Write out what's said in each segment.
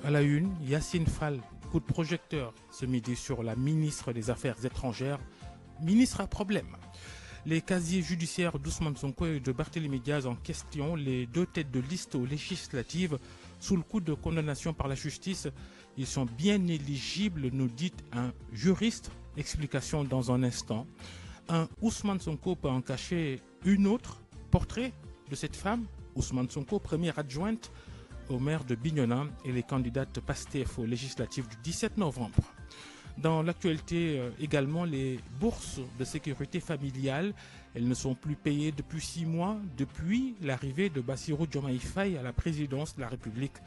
À la une, Yacine Fall, coup de projecteur ce midi sur la ministre des Affaires étrangères. Ministre à problème. Les casiers judiciaires d'Ousmane Sonko et de Barthélémy Diaz en question, les deux têtes de liste aux législatives, sous le coup de condamnation par la justice, ils sont bien éligibles, nous dit un juriste. Explication dans un instant. Un Ousmane Sonko peut en cacher une autre. Portrait de cette femme, Ousmane Sonko, première adjointe au maire de Bignona et les candidates PASTEF aux législatives du 17 novembre. Dans l'actualité également, les bourses de sécurité familiale, elles ne sont plus payées depuis 6 mois, depuis l'arrivée de Bassirou Diomaye Faye à la présidence de la République.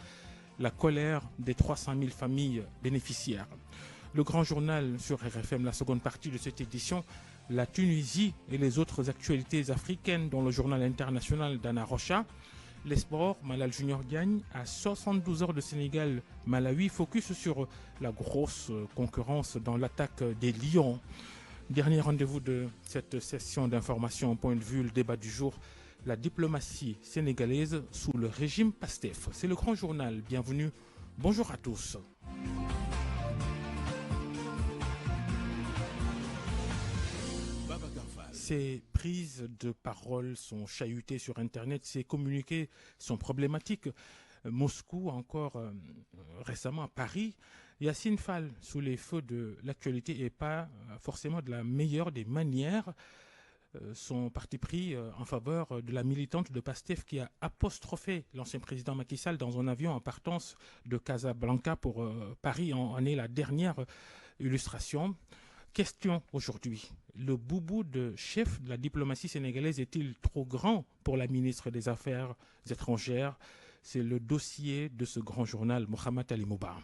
La colère des 300 000 familles bénéficiaires. Le grand journal sur RFM, la seconde partie de cette édition, la Tunisie et les autres actualités africaines, dont le journal international d'Anna Rocha. Les sports, Malal Junior gagne à 72 heures de Sénégal. Malawi focus sur la grosse concurrence dans l'attaque des Lions. Dernier rendez-vous de cette session d'information, point de vue, le débat du jour, la diplomatie sénégalaise sous le régime PASTEF. C'est le grand journal, bienvenue, bonjour à tous. Ces prises de parole sont chahutées sur Internet, ces communiqués sont problématiques. Moscou, encore récemment à Paris, Yacine Fall, sous les feux de l'actualité et pas forcément de la meilleure des manières, son parti pris en faveur de la militante de PASTEF qui a apostrophé l'ancien président Macky Sall dans un avion en partance de Casablanca pour Paris en est la dernière illustration. Question aujourd'hui, le boubou de chef de la diplomatie sénégalaise est-il trop grand pour la ministre des Affaires étrangères? C'est le dossier de ce grand journal, Mohamed Ali Mouba.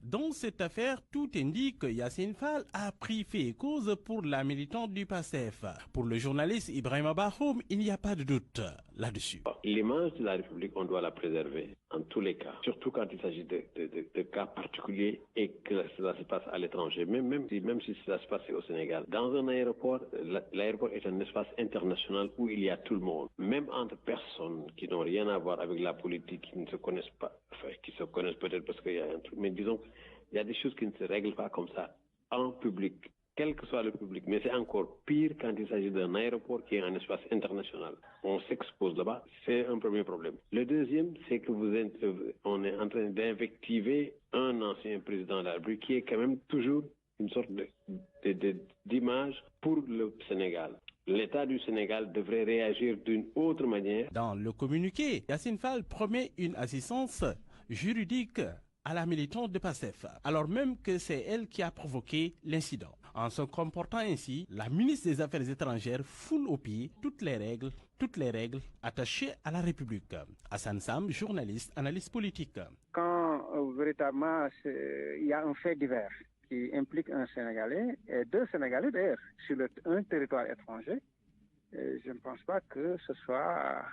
Dans cette affaire, tout indique que Yacine Fall a pris fait et cause pour la militante du PASTEF. Pour le journaliste Ibrahim Bahoum, il n'y a pas de doute là-dessus. L'image de la République, on doit la préserver en tous les cas, surtout quand il s'agit de cas particuliers et que cela se passe à l'étranger, même si cela se passe au Sénégal. Dans un aéroport, l'aéroport est un espace international où il y a tout le monde, même entre personnes qui n'ont rien à voir avec la politique, qui ne se connaissent pas, enfin, qui se connaissent peut-être parce qu'il y a un truc, mais disons, il y a des choses qui ne se règlent pas comme ça en public, quel que soit le public. Mais c'est encore pire quand il s'agit d'un aéroport qui est un espace international. On s'expose là-bas, c'est un premier problème. Le deuxième, c'est que on est en train d'invectiver un ancien président de la République qui est quand même toujours une sorte d'image pour le Sénégal. L'État du Sénégal devrait réagir d'une autre manière. Dans le communiqué, Yacine Fall promet une assistance juridique à la militante de PASTEF, alors même que c'est elle qui a provoqué l'incident. En se comportant ainsi, la ministre des Affaires étrangères foule aux pieds toutes les règles attachées à la République. Hassan Sam, journaliste, analyste politique. Quand véritablement il y a un fait divers qui implique un Sénégalais, et deux Sénégalais d'ailleurs, sur un territoire étranger, je ne pense pas que ce soit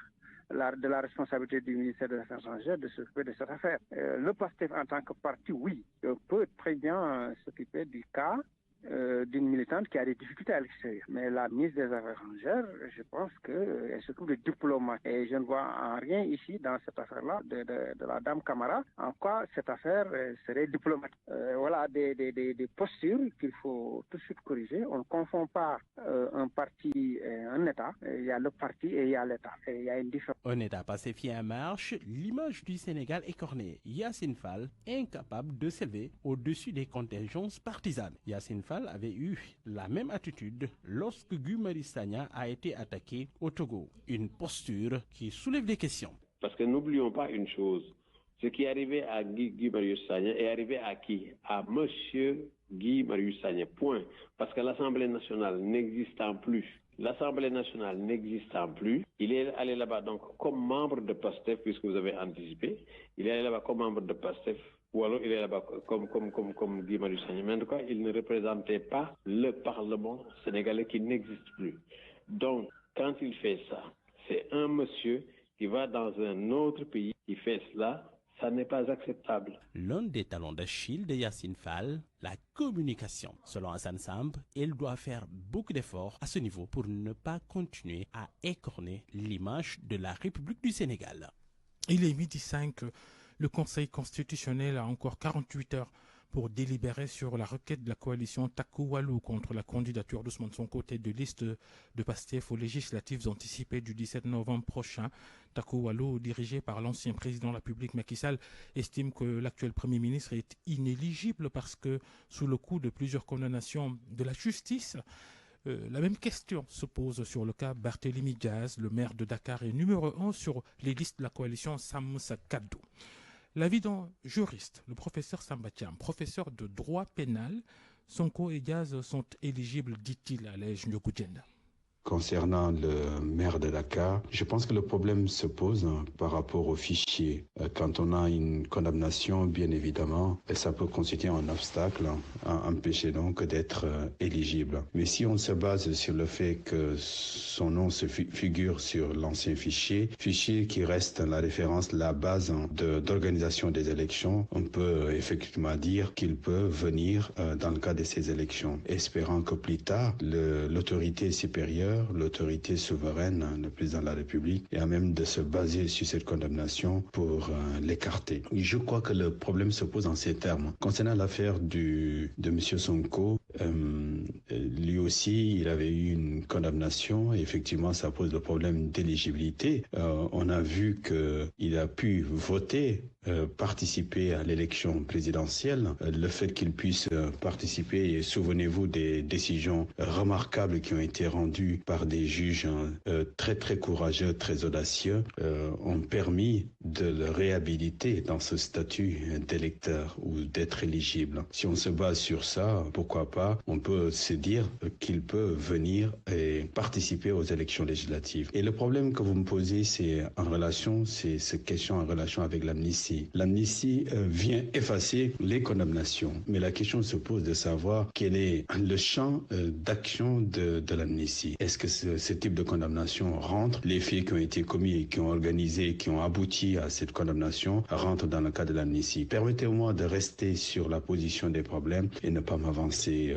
de la responsabilité du ministère des Affaires étrangères de s'occuper de cette affaire. Le PASTEF en tant que parti, oui, peut très bien s'occuper du cas d'une militante qui a des difficultés à l'extérieur. Mais la ministre des Affaires étrangères, je pense qu'elle s'occupe de diplomate. Et je ne vois en rien ici, dans cette affaire-là, de la dame Camara, en quoi cette affaire serait diplomatique. Voilà des postures qu'il faut tout de suite corriger. On ne confond pas un parti et un État. Il y a le parti et il y a l'État. Et il y a une différence. Un État pacifié en marche, l'image du Sénégal est cornée. Yacine Fall, incapable de s'élever au-dessus des contingences partisanes. Yacine Fall avait eu la même attitude lorsque Guy Marius Sagna a été attaqué au Togo. Une posture qui soulève des questions. Parce que n'oublions pas une chose, ce qui est arrivé à Guy Marius Sagna est arrivé à qui? À monsieur Guy Marius Sagna, point. Parce que l'Assemblée nationale n'existant plus, il est allé là-bas donc comme membre de PASTEF, puisque vous avez anticipé, il est allé là-bas comme membre de PASTEF, ou alors il est là-bas comme Guy Marius Sagna. Mais en tout cas, il ne représentait pas le Parlement sénégalais qui n'existe plus. Donc, quand il fait ça, c'est un monsieur qui va dans un autre pays qui fait cela. Ça n'est pas acceptable. L'un des talons d'Achille de Yacine Fall, la communication. Selon Hassan Samb, elle doit faire beaucoup d'efforts à ce niveau pour ne pas continuer à écorner l'image de la République du Sénégal. Il est 12h05. Le Conseil constitutionnel a encore 48 heures pour délibérer sur la requête de la coalition Taku Wallu contre la candidature d'Ousmane Sonko tête de liste de Pastef aux législatives anticipées du 17 novembre prochain. Taku Wallu, dirigé par l'ancien président de la République Macky Sall, estime que l'actuel Premier ministre est inéligible parce que, sous le coup de plusieurs condamnations de la justice, la même question se pose sur le cas Barthélémy Diaz, le maire de Dakar est numéro 1 sur les listes de la coalition Sam Sa Kaddu. L'avis d'un juriste, le professeur Samba Thiam, professeur de droit pénal, Sonko et Diaz sont éligibles, dit-il à l'Ège Ndiogou-Dienda. Concernant le maire de Dakar, je pense que le problème se pose par rapport au fichier. Quand on a une condamnation, bien évidemment, ça peut constituer un obstacle à empêcher donc d'être éligible. Mais si on se base sur le fait que son nom se figure sur l'ancien fichier qui reste la référence, la base d'organisation des élections, on peut effectivement dire qu'il peut venir dans le cas de ces élections, espérant que plus tard, l'autorité supérieure, l'autorité souveraine, le président de la République, est à même de se baser sur cette condamnation pour l'écarter. Je crois que le problème se pose en ces termes. Concernant l'affaire de M. Sonko, lui aussi, il avait eu une condamnation et effectivement, ça pose le problème d'éligibilité. On a vu qu'il a pu voter, participer à l'élection présidentielle. Le fait qu'il puisse participer, et souvenez-vous des décisions remarquables qui ont été rendues par des juges très très courageux, très audacieux, ont permis de le réhabiliter dans ce statut d'électeur ou d'être éligible. Si on se base sur ça, pourquoi pas, on peut se dire qu'il peut venir et participer aux élections législatives. Et le problème que vous me posez, c'est cette question en relation avec l'amnistie. L'amnistie vient effacer les condamnations, mais la question se pose de savoir quel est le champ d'action de l'amnistie. Est-ce que ce type de condamnation rentre, les faits qui ont été commis et qui ont organisé, qui ont abouti à cette condamnation, rentrent dans le cadre de l'amnistie? Permettez-moi de rester sur la position des problèmes et ne pas m'avancer.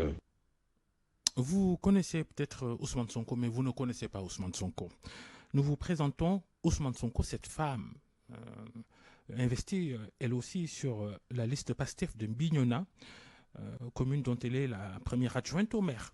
Vous connaissez peut-être Ousmane Sonko, mais vous ne connaissez pas Ousmane Sonko. Nous vous présentons Ousmane Sonko, cette femme investie elle aussi sur la liste Pastef de Bignona, commune dont elle est la première adjointe au maire.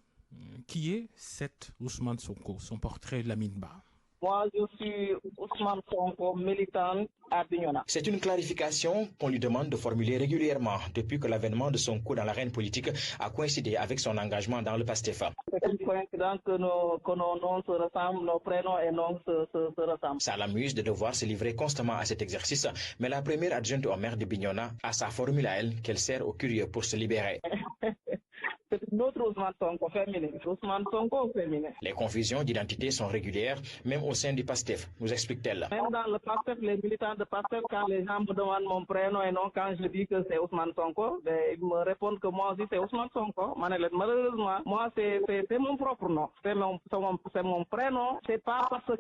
Qui est cette Ousmane Sonko? Son portrait, Lamine Ba. Moi, je suis Ousmane Sonko, militante à Bignona. C'est une clarification qu'on lui demande de formuler régulièrement depuis que l'avènement de Sonko dans l'arène politique a coïncidé avec son engagement dans le PASTEF. C'est une coïncidence que nos noms se ressemblent, nos prénoms et noms se ressemblent. Ça l'amuse de devoir se livrer constamment à cet exercice, mais la première adjointe au maire de Bignona a sa formule à elle qu'elle sert aux curieux pour se libérer. C'est une autre Ousmane Sonko féminin. Ousmane Sonko féminin. Les confusions d'identité sont régulières, même au sein du PASTEF, nous explique-t-elle. Même dans le PASTEF, les militants de PASTEF, quand les gens me demandent mon prénom et non, quand je dis que c'est Ousmane Sonko, ils me répondent que moi aussi c'est Ousmane Sonko. Malheureusement, moi c'est mon propre nom. C'est mon prénom. C'est pas parce que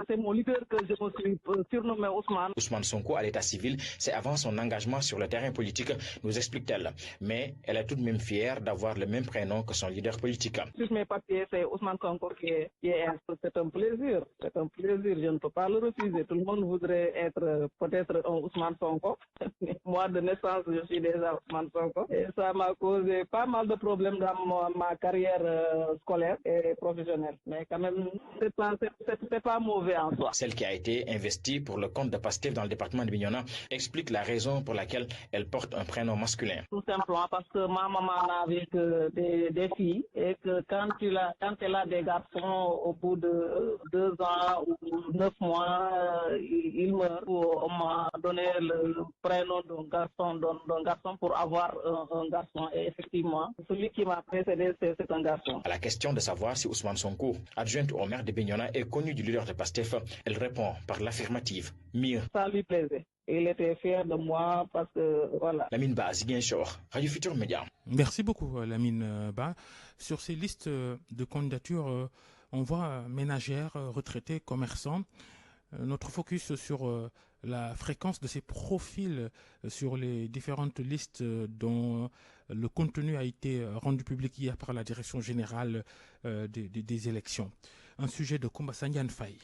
c'est mon leader que je me suis surnommé Ousmane. Ousmane Sonko à l'état civil, c'est avant son engagement sur le terrain politique, nous explique-t-elle. Mais elle est tout de même fière d'avoir le même prénom que son leader politique. Sur mes papiers, c'est Ousmane Sonko qui est c'est un plaisir. C'est un plaisir, je ne peux pas le refuser. Tout le monde voudrait être peut-être un Ousmane Sonko. Moi, de naissance, je suis déjà Ousmane Sonko. Et ça m'a causé pas mal de problèmes dans ma carrière scolaire et professionnelle. Mais quand même, c'est pas mauvais en soi. Celle qui a été investie pour le compte de Pastef dans le département de Bignona explique la raison pour laquelle elle porte un prénom masculin. Tout simplement parce que ma maman n'avait que des filles et que quand elle a des garçons au bout de 2 ans ou 9 mois, ils meurent. On m'a donné le prénom d'un garçon pour avoir un garçon. Et effectivement, celui qui m'a précédé, c'est un garçon. À la question de savoir si Ousmane Sonko, adjointe au maire de Bignona, est connu du leader de Pastef, elle répond par l'affirmative. Mieux. Ça lui plaisait. Il était fier de moi parce que voilà. Lamine Ba, Ziguinchor, Radio Futur Média. Merci beaucoup, Lamine Ba. Sur ces listes de candidatures, on voit ménagères, retraités, commerçants. Notre focus sur la fréquence de ces profils sur les différentes listes dont le contenu a été rendu public hier par la Direction générale des élections. Un sujet de Koumba Sandiane Faye.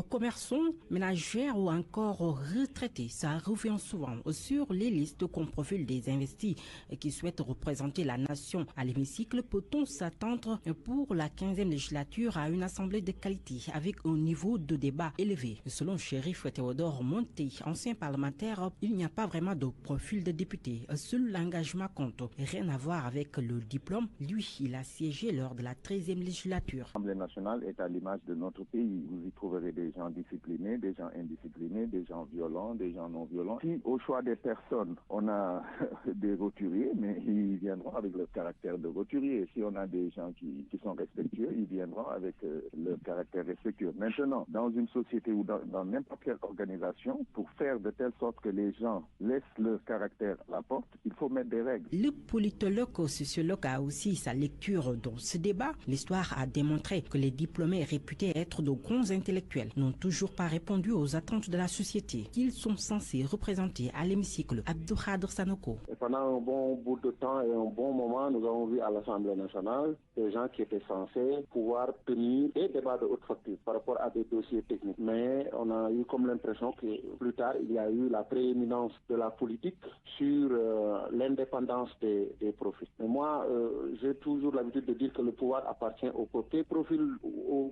Commerçants, ménagères ou encore retraités, ça revient souvent sur les listes qu'on profile des investis qui souhaitent représenter la nation. À l'hémicycle, peut-on s'attendre pour la 15e législature à une assemblée de qualité avec un niveau de débat élevé? Selon Chérif Théodore Monté, ancien parlementaire, il n'y a pas vraiment de profil de député. Seul l'engagement compte. Rien à voir avec le diplôme. Lui, il a siégé lors de la 13e législature. L'Assemblée nationale est à l'image de notre pays. Vous y trouverez des gens disciplinés, des gens indisciplinés, des gens violents, des gens non violents. Si au choix des personnes, on a des roturiers, mais ils viendront avec leur caractère de roturier. Si on a des gens qui sont respectueux, ils viendront avec leur caractère respectueux. Maintenant, dans une société ou dans n'importe quelle organisation, pour faire de telle sorte que les gens laissent leur caractère à la porte, il faut mettre des règles. Le politologue sociologue a aussi sa lecture dans ce débat. L'histoire a démontré que les diplômés réputés être de grands intellectuels n'ont toujours pas répondu aux attentes de la société qu'ils sont censés représenter à l'hémicycle. Abdoukhadr Sanoko. Et pendant un bon bout de temps et un bon moment, nous avons vu à l'Assemblée nationale des gens qui étaient censés pouvoir tenir des débats de haute facture par rapport à des dossiers techniques. Mais on a eu comme l'impression que plus tard, il y a eu la prééminence de la politique sur l'indépendance des profils. Mais moi, j'ai toujours l'habitude de dire que le pouvoir appartient au peuple. Les profils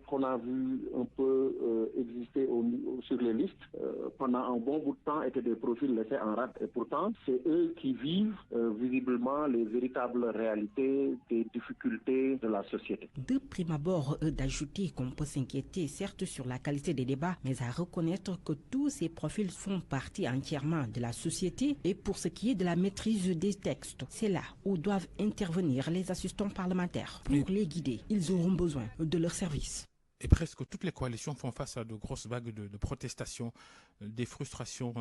qu'on a vu un peu exister sur les listes pendant un bon bout de temps étaient des profils laissés en rade. Et pourtant, c'est eux qui vivent visiblement les véritables réalités des difficultés de la société. De prime abord, d'ajouter qu'on peut s'inquiéter certes sur la qualité des débats, mais à reconnaître que tous ces profils font partie entièrement de la société. Et pour ce qui est de la maîtrise des textes, c'est là où doivent intervenir les assistants parlementaires. Pour les guider, ils auront besoin de leurs services. Et presque toutes les coalitions font face à de grosses vagues de protestations, des frustrations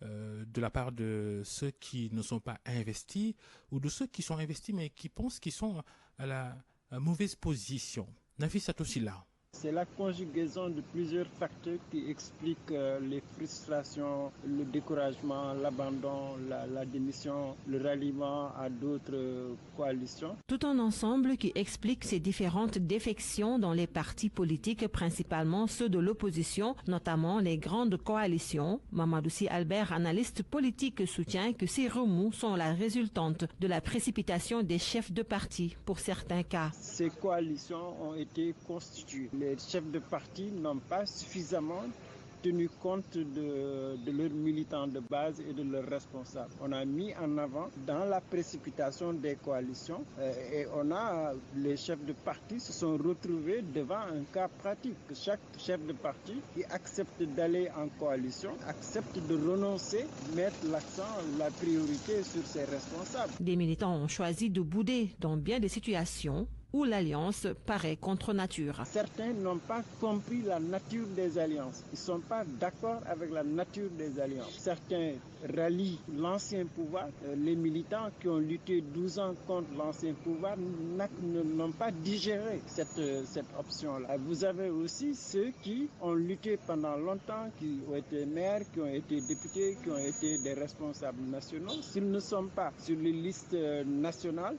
de la part de ceux qui ne sont pas investis ou de ceux qui sont investis mais qui pensent qu'ils sont à la mauvaise position. Nafissatou Tossila. C'est la conjugaison de plusieurs facteurs qui expliquent les frustrations, le découragement, l'abandon, la démission, le ralliement à d'autres coalitions. Tout un ensemble qui explique ces différentes défections dans les partis politiques, principalement ceux de l'opposition, notamment les grandes coalitions. Mamadoussi Albert, analyste politique, soutient que ces remous sont la résultante de la précipitation des chefs de parti pour certains cas. Ces coalitions ont été constituées. Les chefs de parti n'ont pas suffisamment tenu compte de leurs militants de base et de leurs responsables. On a mis en avant dans la précipitation des coalitions et les chefs de parti se sont retrouvés devant un cas pratique. Chaque chef de parti qui accepte d'aller en coalition, accepte de renoncer, mettre l'accent, la priorité sur ses responsables. Des militants ont choisi de bouder dans bien des situations où l'alliance paraît contre nature. Certains n'ont pas compris la nature des alliances. Ils ne sont pas d'accord avec la nature des alliances. Certains rallient l'ancien pouvoir. Les militants qui ont lutté 12 ans contre l'ancien pouvoir n'ont pas digéré cette option-là. Vous avez aussi ceux qui ont lutté pendant longtemps, qui ont été maires, qui ont été députés, qui ont été des responsables nationaux. S'ils ne sont pas sur les listes nationales,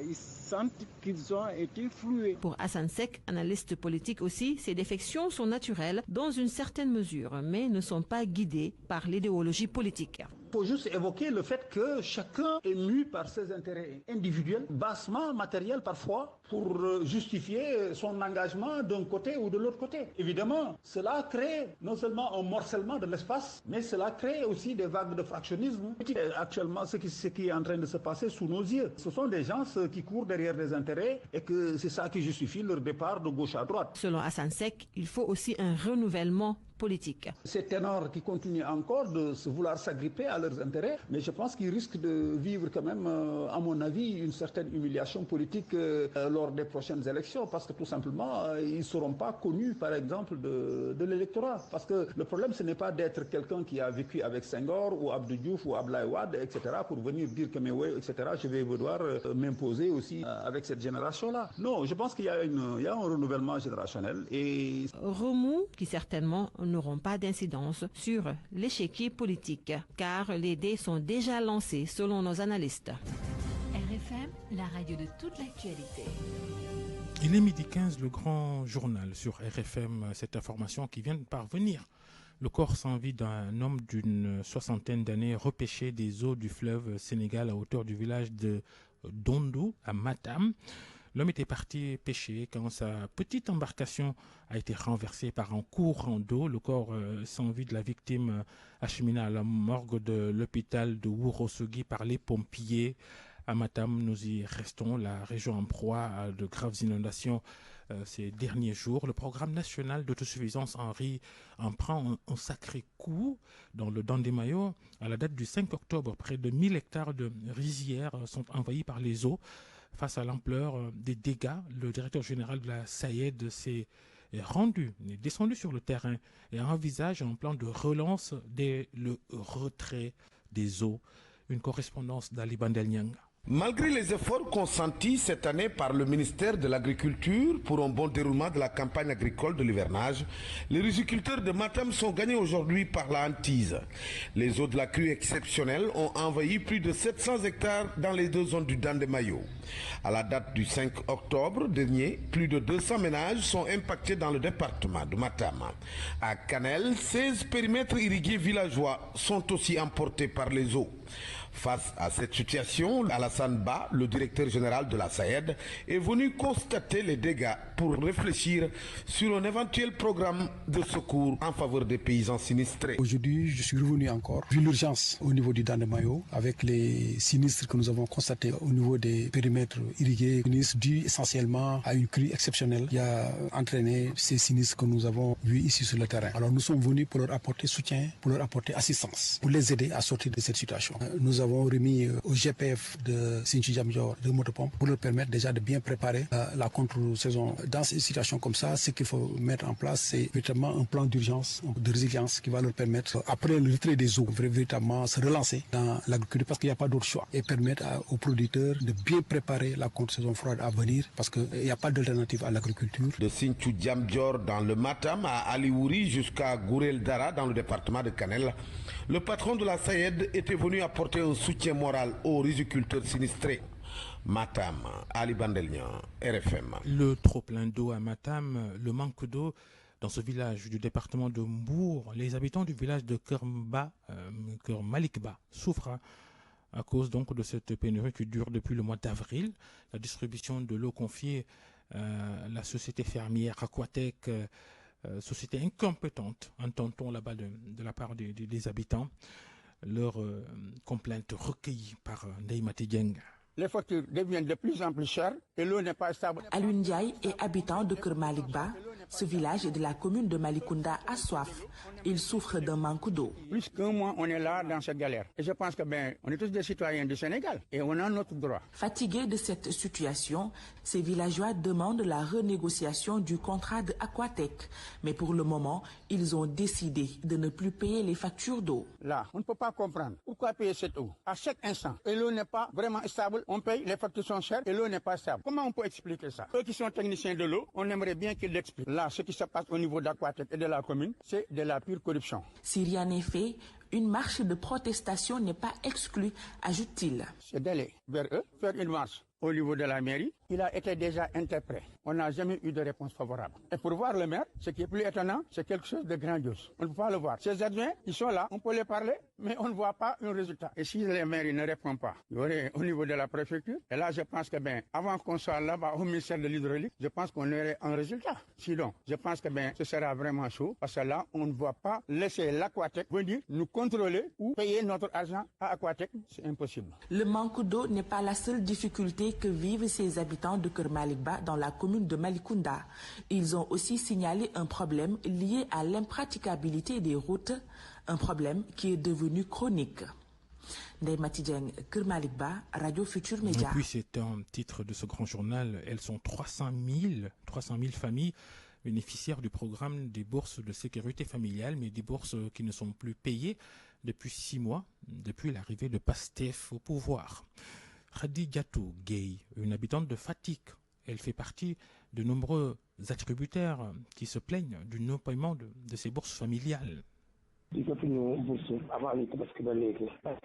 ils sentent qu'ils ont été floués. Pour Hassan Sek, analyste politique aussi, ces défections sont naturelles dans une certaine mesure, mais ne sont pas guidées par l'idéologie politique. Il faut juste évoquer le fait que chacun est mu par ses intérêts individuels, bassement matériels parfois, pour justifier son engagement d'un côté ou de l'autre côté. Évidemment, cela crée non seulement un morcellement de l'espace, mais cela crée aussi des vagues de fractionnisme. Actuellement, ce qui est en train de se passer sous nos yeux, ce sont des gens qui courent derrière des intérêts et que c'est ça qui justifie leur départ de gauche à droite. Selon Hassan Sek, il faut aussi un renouvellement politique. Ces ténors qui continuent encore de se vouloir s'agripper à leurs intérêts, mais je pense qu'ils risquent de vivre quand même, à mon avis, une certaine humiliation politique lors des prochaines élections, parce que tout simplement, ils ne seront pas connus, par exemple, de l'électorat. Parce que le problème, ce n'est pas d'être quelqu'un qui a vécu avec Senghor ou Abdou Diouf ou Abdoulaye Wade, etc., pour venir dire que, mais oui, etc., je vais devoir m'imposer aussi avec cette génération-là. Non, je pense qu'il y a un renouvellement générationnel. Et remous qui certainement n'auront pas d'incidence sur l'échiquier politique, car les dés sont déjà lancés selon nos analystes. RFM, la radio de toute l'actualité. Il est midi 15, le grand journal sur RFM. Cette information qui vient de parvenir. Le corps sans vie d'un homme d'une soixantaine d'années repêché des eaux du fleuve Sénégal à hauteur du village de Dondou à Matam. L'homme était parti pêcher quand sa petite embarcation a été renversée par un courant d'eau. Le corps sans vie de la victime acheminé à la morgue de l'hôpital de Ourossogui par les pompiers. À Matam, nous y restons, la région en proie à de graves inondations ces derniers jours. Le programme national d'autosuffisance en riz en prend un sacré coup dans le Dandemayo. À la date du 5 octobre, près de 1000 hectares de rizières sont envahis par les eaux. Face à l'ampleur des dégâts, le directeur général de la SAED s'est descendu sur le terrain et envisage un plan de relance dès le retrait des eaux. Une correspondance d'Ali Bandel Nyanga. Malgré les efforts consentis cette année par le ministère de l'Agriculture pour un bon déroulement de la campagne agricole de l'hivernage, les riziculteurs de Matam sont gagnés aujourd'hui par la hantise. Les eaux de la crue exceptionnelle ont envahi plus de 700 hectares dans les deux zones du Dandemayo. À la date du 5 octobre dernier, plus de 200 ménages sont impactés dans le département de Matam. À Canel, 16 périmètres irrigués villageois sont aussi emportés par les eaux. Face à cette situation, Alassane Ba, le directeur général de la SAED, est venu constater les dégâts pour réfléchir sur un éventuel programme de secours en faveur des paysans sinistrés. Aujourd'hui, je suis revenu encore, vu l'urgence au niveau du Dandemayo, avec les sinistres que nous avons constatés au niveau des périmètres irrigués, sinistres dus essentiellement à une crue exceptionnelle qui a entraîné ces sinistres que nous avons vus ici sur le terrain. Alors nous sommes venus pour leur apporter soutien, pour leur apporter assistance, pour les aider à sortir de cette situation. Nous avons remis au GPF de Sinthiou Diamnior de motopompe pour leur permettre déjà de bien préparer la contre-saison. Dans ces situations comme ça, ce qu'il faut mettre en place, c'est véritablement un plan d'urgence, de résilience qui va leur permettre, après le retrait des eaux, véritablement se relancer dans l'agriculture parce qu'il n'y a pas d'autre choix et permettre aux producteurs de bien préparer la contre-saison froide à venir parce qu'il n'y a pas d'alternative à l'agriculture. De Sinthiou Diamnior dans le Matam à Aliouri jusqu'à Gourel Dara dans le département de Canel, le patron de la SAED était venu apporter un soutien moral aux riziculteurs sinistrés. Matam, Ali Bandelnian, RFM. Le trop-plein d'eau à Matam, le manque d'eau dans ce village du département de Mbour, les habitants du village de Keur Malikba souffrent à cause donc de cette pénurie qui dure depuis le mois d'avril. La distribution de l'eau confiée à la société fermière Aquatec, société incompétente, entend-on là-bas de la part des habitants. Leurs complaintes recueillies par Ndeymati Dieng. Les factures deviennent de plus en plus chères et l'eau n'est pas stable. Alioune Ndiaye est habitant de Keur Malikba. Ce village de la commune de Malicounda a soif. Il souffre d'un manque d'eau. Plus qu'un mois, on est là dans cette galère. Et je pense que on est tous des citoyens du Sénégal et on a notre droit. Fatigués de cette situation, ces villageois demandent la renégociation du contrat de Aquatec. Mais pour le moment, ils ont décidé de ne plus payer les factures d'eau. Là, on ne peut pas comprendre pourquoi payer cette eau. À chaque instant, et l'eau n'est pas vraiment stable. On paye, les factures sont chères et l'eau n'est pas stable. Comment on peut expliquer ça? Eux qui sont techniciens de l'eau, on aimerait bien qu'ils l'expliquent. Là, ce qui se passe au niveau d'Aquatec et de la commune, c'est de la pure corruption. Si rien n'est fait, une marche de protestation n'est pas exclue, ajoute-t-il. C'est d'aller vers eux, faire une marche au niveau de la mairie. Il a été déjà interprété. On n'a jamais eu de réponse favorable. Et pour voir le maire, ce qui est plus étonnant, c'est quelque chose de grandiose. On ne peut pas le voir. Ces adjoints, ils sont là, on peut les parler, mais on ne voit pas un résultat. Et si les maires ne répondent pas, il y aurait au niveau de la préfecture. Et là, je pense que avant qu'on soit là-bas au ministère de l'hydraulique, je pense qu'on aurait un résultat. Sinon, je pense que ce sera vraiment chaud, parce que là, on ne va pas laisser l'Aquatec venir nous contrôler ou payer notre argent à Aquatec. C'est impossible. Le manque d'eau n'est pas la seule difficulté que vivent ces habitants de Keur Malikba dans la commune de Malicounda. Ils ont aussi signalé un problème lié à l'impraticabilité des routes, un problème qui est devenu chronique. Ndeymati Dieng, Keur Malikba, Radio Futur Média. Et puis c'est un titre de ce grand journal. Elles sont 300 000 familles bénéficiaires du programme des bourses de sécurité familiale, mais des bourses qui ne sont plus payées depuis 6 mois, depuis l'arrivée de Pastef au pouvoir. Khadijatou Gueye, une habitante de Fatick. Elle fait partie de nombreux attributaires qui se plaignent du non-paiement de ces bourses familiales.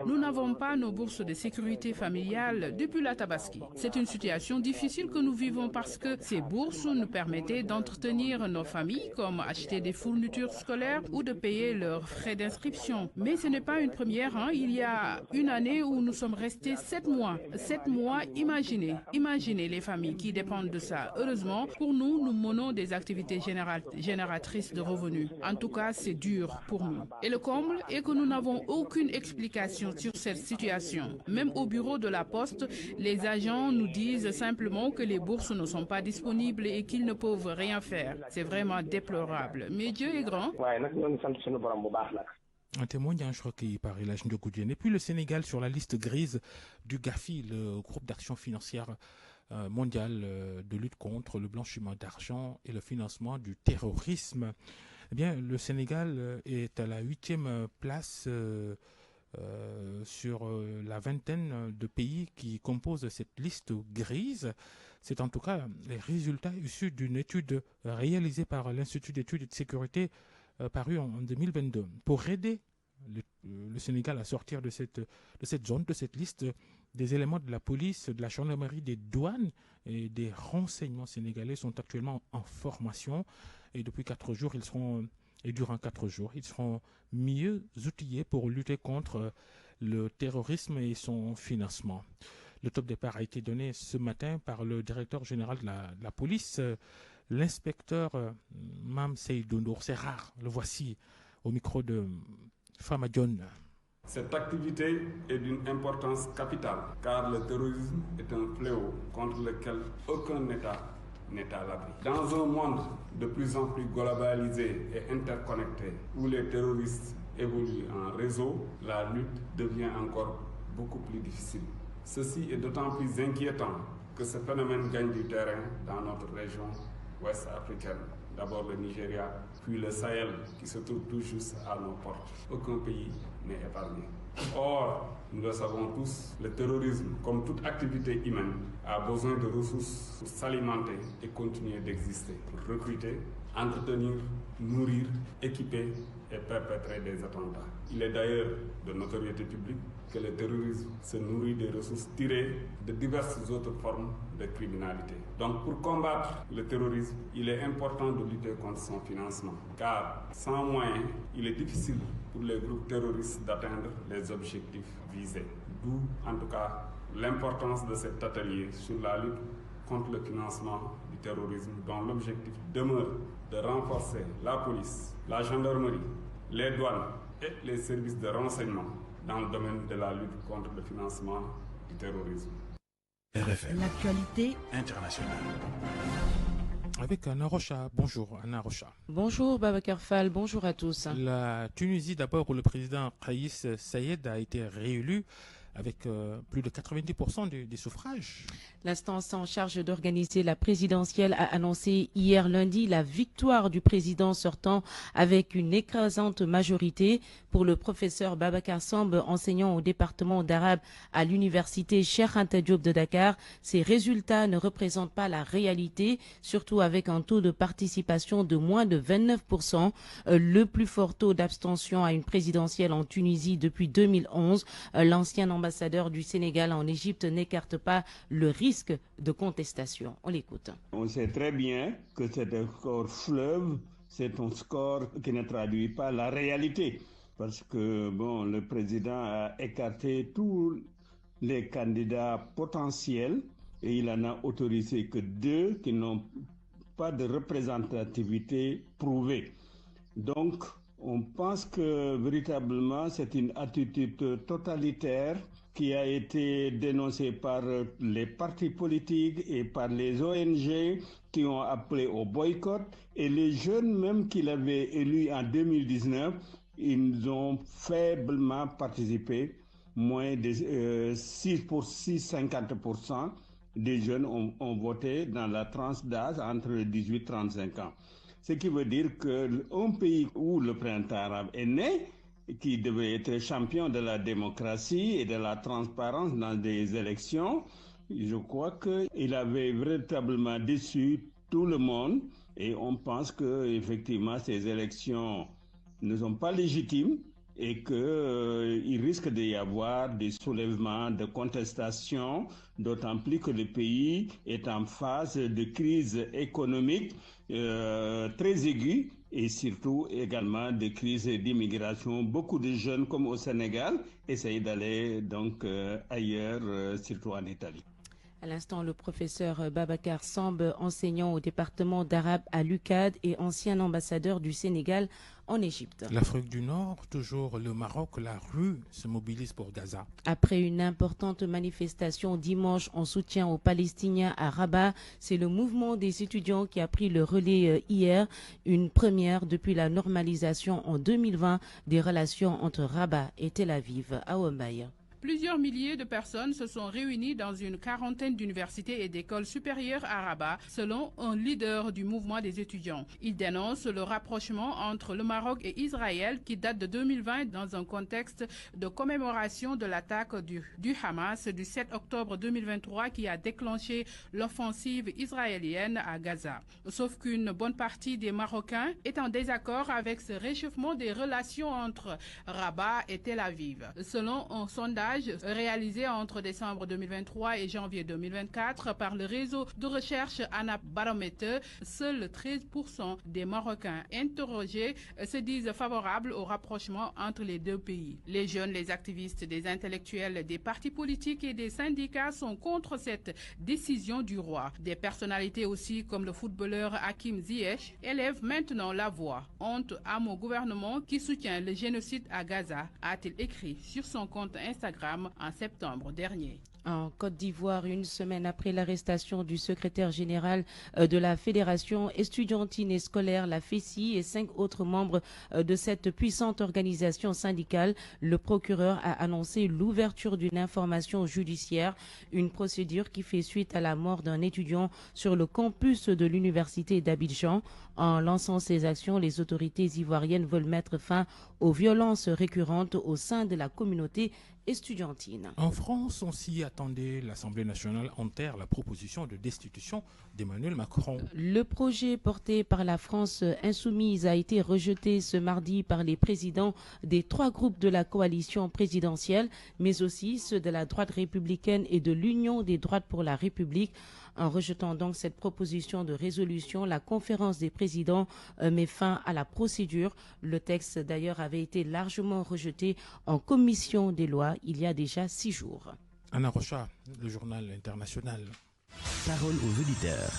Nous n'avons pas nos bourses de sécurité familiale depuis la Tabaski. C'est une situation difficile que nous vivons parce que ces bourses nous permettaient d'entretenir nos familles, comme acheter des fournitures scolaires ou de payer leurs frais d'inscription. Mais ce n'est pas une première. Il y a une année où nous sommes restés 7 mois. 7 mois, imaginez les familles qui dépendent de ça. Heureusement, pour nous, nous menons des activités génératrices de revenus. En tout cas, c'est dur pour nous. Et le comble est que nous n'avons aucune explication sur cette situation. Même au bureau de la Poste, les agents nous disent simplement que les bourses ne sont pas disponibles et qu'ils ne peuvent rien faire. C'est vraiment déplorable. Mais Dieu est grand. Un témoignage recueilli par Elhadji Ndiogou Diène. Et puis le Sénégal sur la liste grise du GAFI, le groupe d'action financière mondial de lutte contre le blanchiment d'argent et le financement du terrorisme. Eh bien, le Sénégal est à la 8e place sur la vingtaine de pays qui composent cette liste grise. C'est en tout cas les résultats issus d'une étude réalisée par l'Institut d'études et de sécurité paru en 2022. Pour aider le Sénégal à sortir de cette zone, de cette liste, des éléments de la police, de la gendarmerie, des douanes et des renseignements sénégalais sont actuellement en formation. Et depuis 4 jours, durant 4 jours, ils seront mieux outillés pour lutter contre le terrorisme et son financement. Le top départ a été donné ce matin par le directeur général de la police, l'inspecteur Mam Seydou Ndour. C'est rare, le voici au micro de Fama John. Cette activité est d'une importance capitale, car le terrorisme est un fléau contre lequel aucun État n'est à l'abri. Dans un monde de plus en plus globalisé et interconnecté, où les terroristes évoluent en réseau, la lutte devient encore beaucoup plus difficile. Ceci est d'autant plus inquiétant que ce phénomène gagne du terrain dans notre région ouest africaine. D'abord le Nigeria, puis le Sahel qui se trouve tout juste à nos portes. Aucun pays n'est épargné. Or, nous le savons tous, le terrorisme, comme toute activité humaine, a besoin de ressources pour s'alimenter et continuer d'exister, pour recruter, entretenir, nourrir, équiper et perpétrer des attentats. Il est d'ailleurs de notoriété publique que le terrorisme se nourrit des ressources tirées de diverses autres formes de criminalité. Donc pour combattre le terrorisme, il est important de lutter contre son financement, car sans moyens, il est difficile pour les groupes terroristes d'atteindre les objectifs visés. D'où en tout cas l'importance de cet atelier sur la lutte contre le financement du terrorisme, dont l'objectif demeure de renforcer la police, la gendarmerie, les douanes et les services de renseignement dans le domaine de la lutte contre le financement du terrorisme. RFM. L'actualité internationale. Avec Anna Rocha. Bonjour Anna Rocha. Bonjour Babacar Fall, bonjour à tous. La Tunisie d'abord, où le président Kais Saied a été réélu avec plus de 90% des suffrages. L'instance en charge d'organiser la présidentielle a annoncé hier lundi la victoire du président sortant avec une écrasante majorité. Pour le professeur Babacar Samb, enseignant au département d'arabe à l'université Cheikh Anta Diop de Dakar, ces résultats ne représentent pas la réalité, surtout avec un taux de participation de moins de 29%, le plus fort taux d'abstention à une présidentielle en Tunisie depuis 2011. L'ancien ambassadeur du Sénégal en Égypte n'écarte pas le risque de contestation. On l'écoute. On sait très bien que c'est un score fleuve, c'est un score qui ne traduit pas la réalité. Parce que le président a écarté tous les candidats potentiels et il en a autorisé que 2 qui n'ont pas de représentativité prouvée. Donc, on pense que véritablement c'est une attitude totalitaire qui a été dénoncée par les partis politiques et par les ONG qui ont appelé au boycott. Et les jeunes même qu'il avait élus en 2019, ils ont faiblement participé, moins de 50% des jeunes ont voté dans la tranche d'âge entre 18 et 35 ans. Ce qui veut dire qu'un pays où le printemps arabe est né, qui devait être champion de la démocratie et de la transparence dans des élections, je crois qu'il avait véritablement déçu tout le monde et on pense qu'effectivement ces élections ne sont pas légitimes et qu'il risque d'y avoir des soulèvements, de contestations, d'autant plus que le pays est en phase de crise économique très aiguë et surtout également de crise d'immigration. Beaucoup de jeunes, comme au Sénégal, essayent d'aller donc ailleurs, surtout en Italie. À l'instant, le professeur Babacar Samb, enseignant au département d'arabe à l'UCAD et ancien ambassadeur du Sénégal en Égypte. L'Afrique du Nord, toujours le Maroc, la rue se mobilise pour Gaza. Après une importante manifestation dimanche en soutien aux Palestiniens à Rabat, c'est le mouvement des étudiants qui a pris le relais hier, une première depuis la normalisation en 2020 des relations entre Rabat et Tel Aviv. À Ouambaye. Plusieurs milliers de personnes se sont réunies dans une quarantaine d'universités et d'écoles supérieures à Rabat, selon un leader du mouvement des étudiants. Il dénonce le rapprochement entre le Maroc et Israël qui date de 2020 dans un contexte de commémoration de l'attaque du Hamas du 7 octobre 2023 qui a déclenché l'offensive israélienne à Gaza. Sauf qu'une bonne partie des Marocains est en désaccord avec ce réchauffement des relations entre Rabat et Tel Aviv. Selon un sondage réalisé entre décembre 2023 et janvier 2024 par le réseau de recherche Anabarometer, seuls 13% des Marocains interrogés se disent favorables au rapprochement entre les deux pays. Les jeunes, les activistes, des intellectuels, des partis politiques et des syndicats sont contre cette décision du roi. Des personnalités aussi comme le footballeur Hakim Ziyech élèvent maintenant la voix. Honte à mon gouvernement qui soutient le génocide à Gaza, a-t-il écrit sur son compte Instagram en septembre dernier. En Côte d'Ivoire, une semaine après l'arrestation du secrétaire général de la Fédération estudiantine et scolaire, la FESI, et 5 autres membres de cette puissante organisation syndicale, le procureur a annoncé l'ouverture d'une information judiciaire, une procédure qui fait suite à la mort d'un étudiant sur le campus de l'université d'Abidjan. En lançant ces actions, les autorités ivoiriennes veulent mettre fin aux violences récurrentes au sein de la communauté estudiantine. En France, on s'y attendait. L'Assemblée nationale enterre la proposition de destitution d'Emmanuel Macron. Le projet porté par la France insoumise a été rejeté ce mardi par les présidents des 3 groupes de la coalition présidentielle, mais aussi ceux de la droite républicaine et de l'Union des droites pour la République. En rejetant donc cette proposition de résolution, la conférence des présidents met fin à la procédure. Le texte d'ailleurs avait été largement rejeté en commission des lois il y a déjà 6 jours. Anna Rocha, le journal international. Parole aux auditeurs.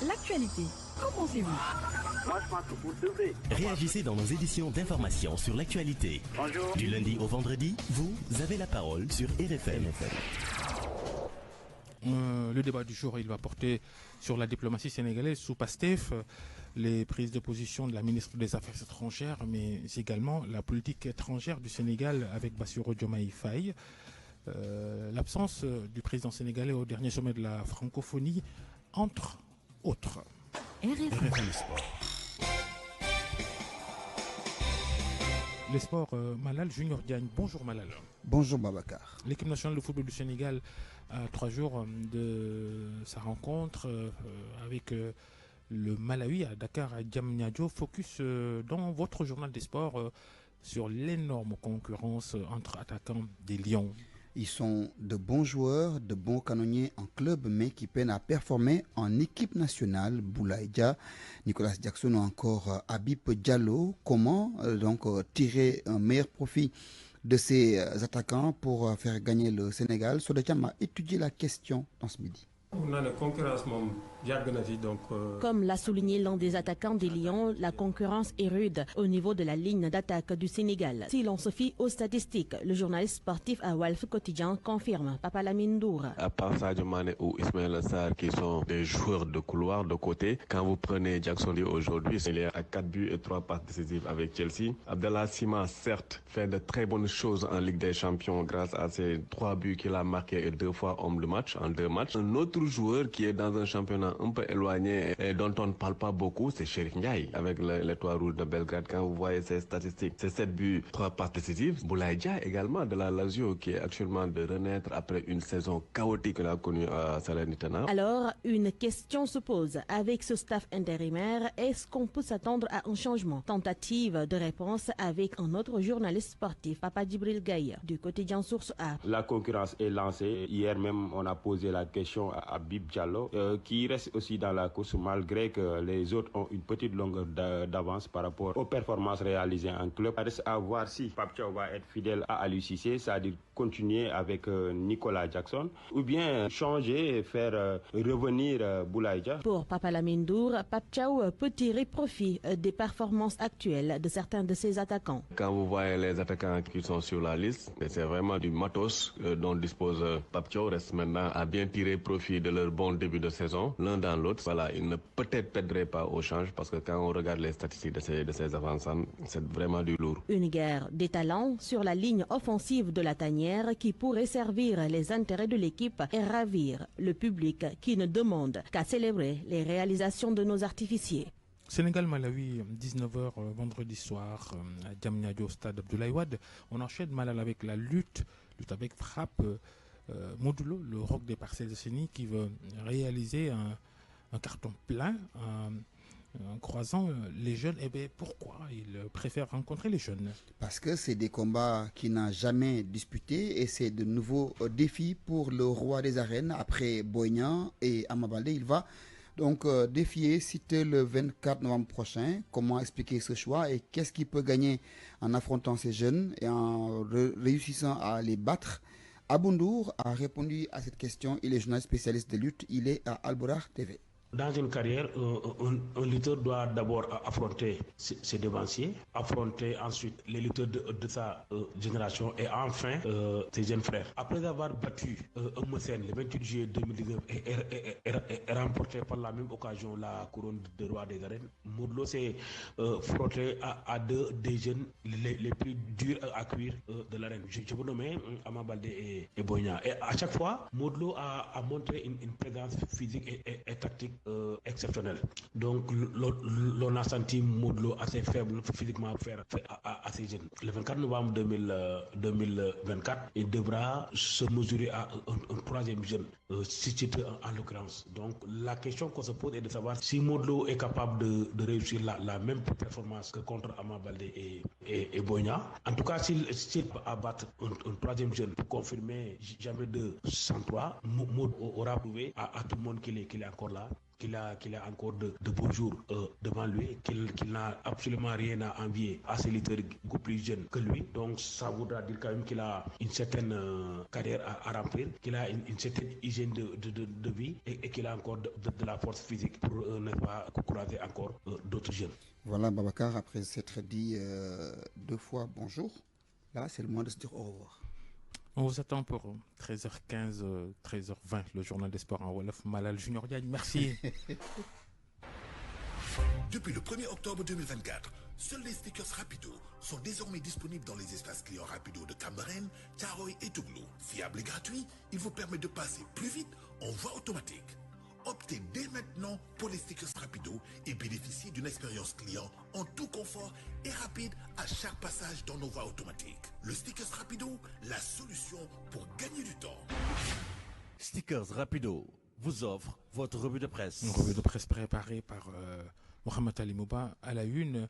L'actualité, qu'en pensez-vous? Moi, je pense que vous devrez. Réagissez dans nos éditions d'information sur l'actualité. Bonjour. Du lundi au vendredi, vous avez la parole sur RFM. Le débat du jour, il va porter sur la diplomatie sénégalaise sous PASTEF, les prises de position de la ministre des Affaires étrangères, mais également la politique étrangère du Sénégal avec Bassirou Diomaye Faye. L'absence du président sénégalais au dernier sommet de la francophonie, entre autres. RFM Sport. Les sports, Malal Junior Diagne. Bonjour Malal. Bonjour Babacar. L'équipe nationale de football du Sénégal à 3 jours de sa rencontre avec le Malawi à Dakar à Diamniadio. Focus dans votre journal des sports sur l'énorme concurrence entre attaquants des Lions. Ils sont de bons joueurs, de bons canonniers en club, mais qui peinent à performer en équipe nationale. Boulaye Dia, Nicolas Jackson ou encore Habib Diallo. Comment donc tirer un meilleur profit de ces attaquants pour faire gagner le Sénégal? Sodetiam a étudié la question dans ce midi. Comme l'a souligné l'un des attaquants des Lions, la concurrence est rude au niveau de la ligne d'attaque du Sénégal. Si l'on se fie aux statistiques, le journaliste sportif à Walf Quotidien confirme Papa Lamine Ndour. À part Sadio Mané ou Ismaël Sarr qui sont des joueurs de couloir de côté, quand vous prenez Jackson Lee aujourd'hui, il est à 4 buts et 3 passes décisives avec Chelsea. Abdallah Sima, certes, fait de très bonnes choses en Ligue des Champions grâce à ses 3 buts qu'il a marqués et 2 fois homme de match en 2 matchs. Un autre joueur qui est dans un championnat un peu éloigné et dont on ne parle pas beaucoup, c'est Chérif Ndiaye avec l'Étoile rouge de Belgrade. Quand vous voyez ses statistiques, c'est 7 buts, 3 passes décisives. Boulaye Dia également de la Lazio qui est actuellement de renaître après une saison chaotique qu'il a connue à Salernitana. Alors, une question se pose. Avec ce staff intérimaire, est-ce qu'on peut s'attendre à un changement? Tentative de réponse avec un autre journaliste sportif, Papa Djibril Gaye, du quotidien Source A. La concurrence est lancée. Hier même, on a posé la question à Habib Diallo, qui reste aussi dans la course malgré que les autres ont une petite longueur d'avance par rapport aux performances réalisées en club. Il reste à voir si Pape Thiaw va être fidèle à Aliou Cissé, c'est-à-dire continuer avec Nicolas Jackson, ou bien changer et faire revenir Boulaye Dia. Pour Papa Lamindour, Pape Thiaw peut tirer profit des performances actuelles de certains de ses attaquants. Quand vous voyez les attaquants qui sont sur la liste, c'est vraiment du matos dont dispose Pape Thiaw. Reste maintenant à bien tirer profit de leur bon début de saison, l'un dans l'autre. Voilà, ils ne peut-être perdraient pas au change parce que quand on regarde les statistiques de ces avançants, c'est vraiment du lourd. Une guerre des talents sur la ligne offensive de la tanière qui pourrait servir les intérêts de l'équipe et ravir le public qui ne demande qu'à célébrer les réalisations de nos artificiers. Sénégal-Malawi, 19h vendredi soir, à Diamniadio, stade Abdoulaye Wade. On enchaîne Malal avec la lutte avec frappe. Modulo, le roc des parcelles de Séni, qui veut réaliser un carton plein en croisant les jeunes. Et bien pourquoi il préfère rencontrer les jeunes? Parce que c'est des combats qu'il n'a jamais disputés et c'est de nouveaux défis pour le roi des arènes. Après Boignan et Ama Baldé, il va donc défier Siteu le 24 novembre prochain. Comment expliquer ce choix et qu'est-ce qu'il peut gagner en affrontant ces jeunes et en réussissant à les battre? Aboundour a répondu à cette question. Il est journaliste spécialiste de lutte. Il est à Alborar TV. Dans une carrière, un lutteur doit d'abord affronter ses devanciers, affronter ensuite les lutteurs de sa génération et enfin ses jeunes frères. Après avoir battu Eumeu Sène le 28 juillet 2019 et remporté par la même occasion la couronne de roi des arènes, Modou Lô s'est frotté à deux des jeunes les plus durs à cuire de l'arène. Je vous nomme Ama Baldé et Boignan. Et à chaque fois, Modou Lô a montré une présence physique et tactique exceptionnel. Donc l'on a senti Modou Lô assez faible physiquement à ces jeunes. Le 24 novembre 2024, il devra se mesurer à un troisième jeune, Siteu en l'occurrence. Donc la question qu'on se pose est de savoir si Modou Lô est capable de réussir la même performance que contre Ama Baldé et Boignan. En tout cas, s'il abattre un troisième jeune pour confirmer jamais de 103, Modou aura prouvé à tout le monde qu'il est encore là, qu'il a encore de beaux jours devant lui, qu'il n'a absolument rien à envier à ses lutteurs beaucoup plus jeunes que lui. Donc ça voudra dire quand même qu'il a une certaine carrière à remplir, qu'il a une certaine hygiène de vie et qu'il a encore de la force physique pour ne pas croiser encore d'autres jeunes. Voilà Babacar, après s'être dit deux fois bonjour, là c'est le moment de se dire au revoir. On vous attend pour 13h15, 13h20, le journal des sports en Wolof. Malal Junior Diagne, merci. Depuis le 1er octobre 2024, seuls les stickers Rapido sont désormais disponibles dans les espaces clients Rapido de Cambérène, Thiaroye et Toublo. Fiable et gratuit, il vous permet de passer plus vite en voie automatique. Optez dès maintenant pour les stickers Rapido et bénéficiez d'une expérience client en tout confort et rapide à chaque passage dans nos voies automatiques. Le stickers Rapido, la solution pour gagner du temps. Stickers Rapido vous offre votre revue de presse. Une revue de presse préparée par Mohamed Ali Mouba. À la une,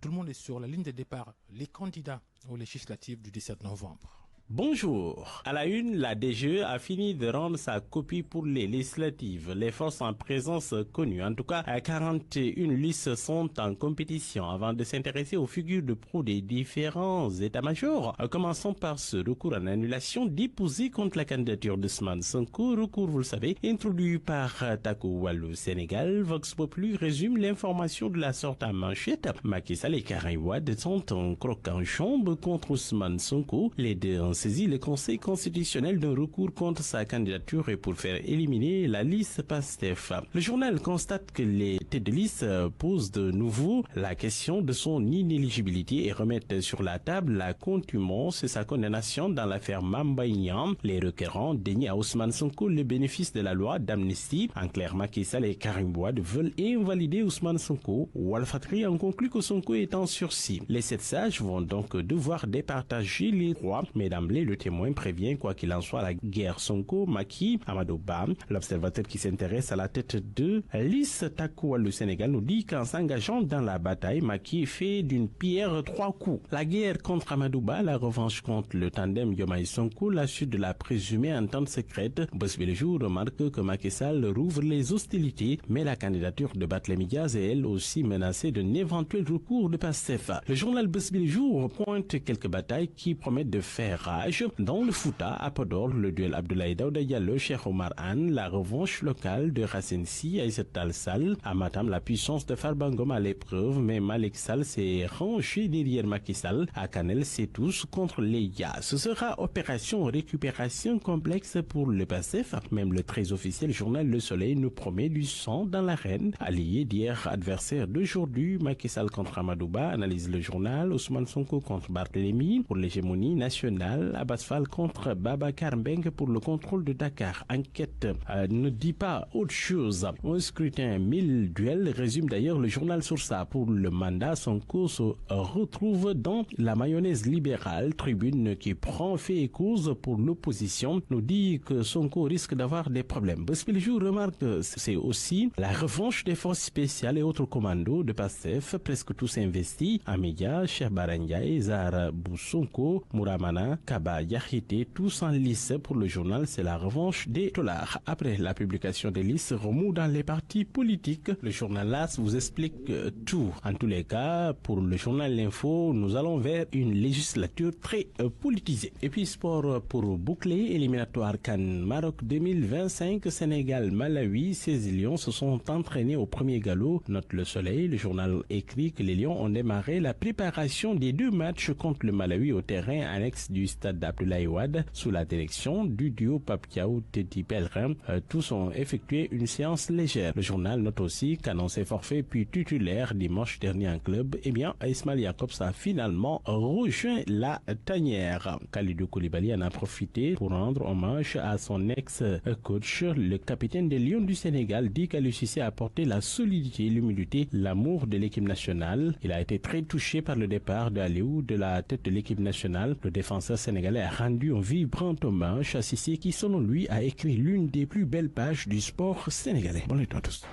tout le monde est sur la ligne de départ. Les candidats aux législatives du 17 novembre. Bonjour. À la une, la DGE a fini de rendre sa copie pour les législatives. Les forces en présence connues, en tout cas, 41 listes sont en compétition avant de s'intéresser aux figures de proue des différents états-majors. Commençons par ce recours en annulation déposé contre la candidature d'Ousmane Sonko. Recours, vous le savez, introduit par Taku Wallu Sénégal. Vox Populi résume l'information de la sorte en manchette. Macky Sall et Karim Wade sont en croc en chambre contre Ousmane Sonko. Les deux saisi le Conseil constitutionnel d'un recours contre sa candidature et pour faire éliminer la liste PASTEF. Le journal constate que les têtes de liste posent de nouveau la question de son inéligibilité et remettent sur la table la contumace et sa condamnation dans l'affaire Mame Mbaye Niang. Les requérants dénient à Ousmane Sonko le bénéfice de la loi d'amnistie. En clair, Macky Sall et Karim Wade veulent invalider Ousmane Sonko. Walfatri en conclut que Sonko est en sursis. Les 7 sages vont donc devoir départager les droits, mais d'emblée, le témoin prévient, quoi qu'il en soit, la guerre Sonko-Macky. Amadou Ba, l'observateur qui s'intéresse à la tête de liste Takku Wallu Sénégal, nous dit qu'en s'engageant dans la bataille, Macky fait d'une pierre 3 coups. La guerre contre Amadou Ba, la revanche contre le tandem Diomaye Sonko, la suite de la présumée entente secrète. Bës Bi Le Jour remarque que Macky Sall rouvre les hostilités, mais la candidature de Barthélémy Diaz est elle aussi menacée d'un éventuel recours de PASTEF. Le journal Bës Bi Le Jour pointe quelques batailles qui promettent de faire rage. Dans le Fouta, à Podor, le duel Abdoulaye Daouda Diallo, Cheikh Omar Anne, la revanche locale de Racine Sy, Aïssata Tall Sall. À Matam, la puissance de Farba Ngom à l'épreuve, mais Malick Sall s'est rangé derrière Macky Sall. À Kanel, c'est tous contre les YA. Ce sera opération récupération complexe pour le PASTEF. Même le très officiel journal Le Soleil nous promet du sang dans l'arène. Allié d'hier, adversaire d'aujourd'hui, Macky Sall contre Amadou Ba, analyse le journal. Ousmane Sonko contre Barthélémy pour l'hégémonie nationale. Abass Fall contre Babacar Mbengue pour le contrôle de Dakar. Enquête ne dit pas autre chose. Un scrutin 1000 duels, résume d'ailleurs le journal Source A. Pour le mandat, Sonko se retrouve dans la mayonnaise libérale. Tribune qui prend fait et cause pour l'opposition nous dit que Sonko risque d'avoir des problèmes. Bës Bi Le Jour remarque que c'est aussi la revanche des forces spéciales et autres commandos de PASTEF, presque tous investis. Amédia, Cheikh Bara Ndiaye, Zahra Boussonko, Mouramana, Kaba Diakité, tous en lice. Pour le journal, c'est la revanche des tolards. Après la publication des listes, remous dans les partis politiques. Le journal LAS vous explique tout. En tous les cas, pour le journal L'Info, nous allons vers une législature très politisée. Et puis sport pour boucler, éliminatoire CAN Maroc 2025, Sénégal, Malawi, ces Lions se sont entraînés au premier galop. Note Le Soleil, le journal écrit que les Lions ont démarré la préparation des 2 matchs contre le Malawi au terrain annexe du stade d'Abdoulaye Wade sous la direction du duo Pape Thiaw Teddy Pellerin. Tous ont effectué une séance légère. Le journal note aussi qu'annoncé forfait puis titulaire dimanche dernier en club, Ismail Jakobs a finalement rejoint la tanière. Kalidou Koulibaly en a profité pour rendre hommage à son ex-coach. Le capitaine des Lions du Sénégal dit qu'Aliou Cissé a apporté la solidité, l'humilité, l'amour de l'équipe nationale. Il a été très touché par le départ d'Aliou de la tête de l'équipe nationale. Le défenseur sénégalais a rendu un vibrant hommage à Cissé qui, selon lui, a écrit l'une des plus belles pages du sport sénégalais. Bonne nuit à tous.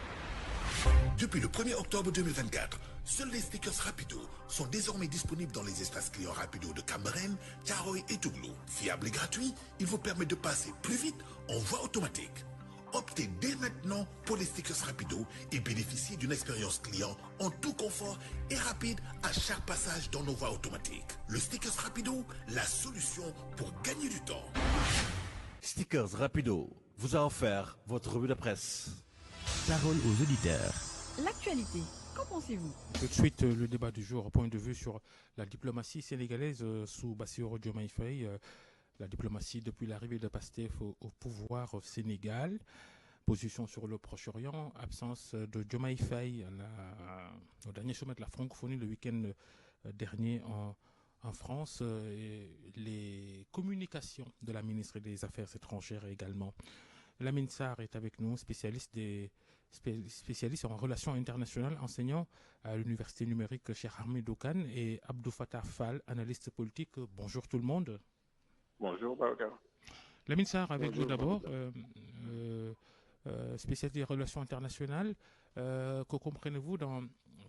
Depuis le 1er octobre 2024, seuls les stickers Rapido sont désormais disponibles dans les espaces clients Rapido de Cambérène, Thiaroye et Tougloou. Fiable et gratuit, il vous permet de passer plus vite en voie automatique. Optez dès maintenant pour les stickers Rapido et bénéficiez d'une expérience client en tout confort et rapide à chaque passage dans nos voies automatiques. Le stickers Rapido, la solution pour gagner du temps. Stickers Rapido vous a offert votre revue de presse. Parole aux auditeurs. L'actualité, qu'en pensez-vous? Tout de suite, le débat du jour, point de vue sur la diplomatie sénégalaise sous Bassirou Diomaye Faye. La diplomatie depuis l'arrivée de PASTEF au pouvoir au Sénégal. Position sur le Proche-Orient, absence de Diomaye Faye au dernier sommet de la francophonie le week-end dernier en France. Et les communications de la ministre des Affaires étrangères également. Lamine Sarr est avec nous, spécialiste en relations internationales, enseignant à l'université numérique Cheikh Hamidou Kane, et Abdou Fattah Fall, analyste politique. Bonjour tout le monde. Bonjour Babacar. Lamine Sarr, avec vous d'abord, spécialiste des relations internationales. Que comprenez-vous dans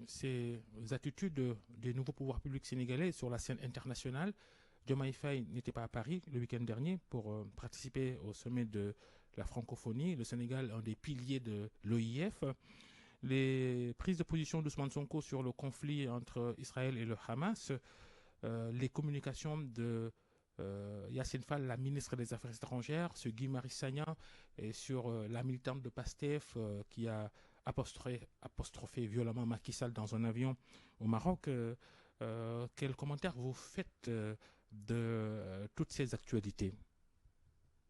ces attitudes des nouveaux pouvoirs publics sénégalais sur la scène internationale? Diomaye Faye n'était pas à Paris le week-end dernier pour participer au sommet de la francophonie. Le Sénégal, un des piliers de l'OIF. Les prises de position d'Ousmane Sonko sur le conflit entre Israël et le Hamas. Les communications de Yassine Fall, la ministre des Affaires étrangères, sur Guy Marius Sagna et sur la militante de PASTEF qui a apostrophé violemment Macky Sall dans un avion au Maroc. Quel commentaire vous faites de toutes ces actualités?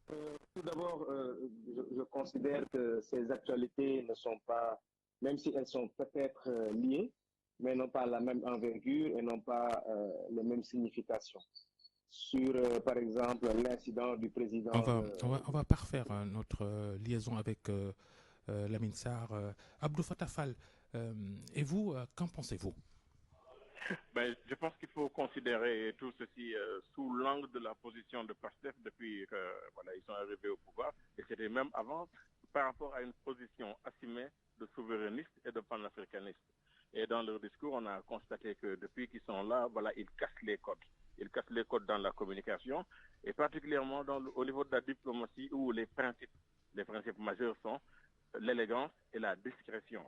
Tout d'abord, je considère que ces actualités ne sont pas, même si elles sont peut-être liées, mais n'ont pas la même envergure et n'ont pas les mêmes significations. Sur, par exemple, l'incident du président... On va parfaire notre liaison avec Lamine Sarr. Abdou Fattah Fall, et vous, qu'en pensez-vous? Je pense qu'il faut considérer tout ceci sous l'angle de la position de PASTEF depuis qu'ils sont arrivés au pouvoir, et c'était même avant, par rapport à une position assumée de souverainiste et de panafricaniste. Et dans leur discours, on a constaté que depuis qu'ils sont là, ils cassent les codes. Ils cassent les codes dans la communication, et particulièrement au niveau de la diplomatie, où les principes majeurs sont l'élégance et la discrétion.